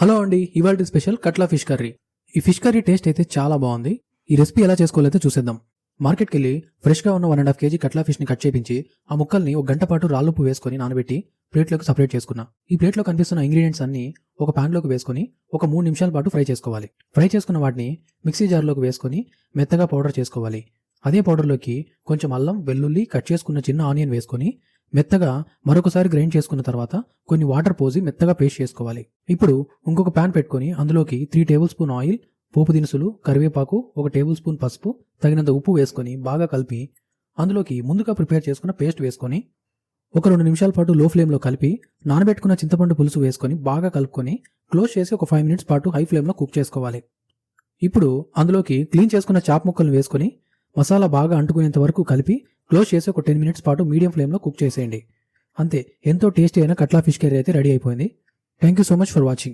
Hello అండి, ఇవాల్టి special కట్లా ఫిష్ కర్రీ. ఈ ఫిష్ కర్రీ టేస్ట్ అయితే చాలా బాగుంది. ఈ రెసిపీ ఎలా చేసుకోవాలైతే చూసేద్దాం. మార్కెట్కి వెళ్ళి ఫ్రెష్గా ఉన్న 1.5 kg కట్లా ఫిష్ని కట్ చేపించి ఆ ముక్కల్ని ఒక గంట పాటు రాళ్ళుప్పు వేసుకొని నానబెట్టి ప్లేట్లోకి సపరేట్ చేసుకున్నా. ఈ ప్లేట్లో కనిపిస్తున్న ఇంగ్రీడియంట్స్ అన్ని ఒక ప్యాన్లోకి వేసుకొని ఒక 3 నిమిషాల పాటు ఫ్రై చేసుకోవాలి. ఫ్రై చేసుకున్న వాటిని మిక్సీ జార్లోకి వేసుకొని మెత్తగా పౌడర్ చేసుకోవాలి. అదే పౌడర్లోకి కొంచెం అల్లం, వెల్లుల్లి, కట్ చేసుకున్న చిన్న ఆనియన్ వేసుకొని మెత్తగా మరొకసారి గ్రైండ్ చేసుకున్న తర్వాత కొన్ని వాటర్ పోసి మెత్తగా పేస్ట్ చేసుకోవాలి. ఇప్పుడు ఇంకొక ప్యాన్ పెట్టుకొని అందులోకి 3 టేబుల్ స్పూన్ ఆయిల్, పోపు దినుసులు, కరివేపాకు, 1 టేబుల్ స్పూన్ పసుపు, తగినంత ఉప్పు వేసుకొని బాగా కలిపి అందులోకి ముందుగా ప్రిపేర్ చేసుకున్న పేస్ట్ వేసుకొని ఒక 2 నిమిషాల పాటు లో ఫ్లేమ్లో కలిపి నానబెట్టుకున్న చింతపండు పులుసు వేసుకొని బాగా కలుపుకొని క్లోజ్ చేసి ఒక 5 మినిట్స్ పాటు హై ఫ్లేమ్లో కుక్ చేసుకోవాలి. ఇప్పుడు అందులోకి క్లీన్ చేసుకున్న చాప్ ముక్కలను వేసుకొని మసాలా బాగా అంటుకునేంత వరకు కలిపి క్లోజ్ చేసి ఒక 10 మినిట్స్ పాటు మీడియం ఫ్లేమ్లో కుక్ చేసేయండి. అంతే, ఎంతో టేస్టీ అయిన కట్లా ఫిష్ కర్రీ అయితే రెడీ అయిపోయింది. Thank you so much for watching.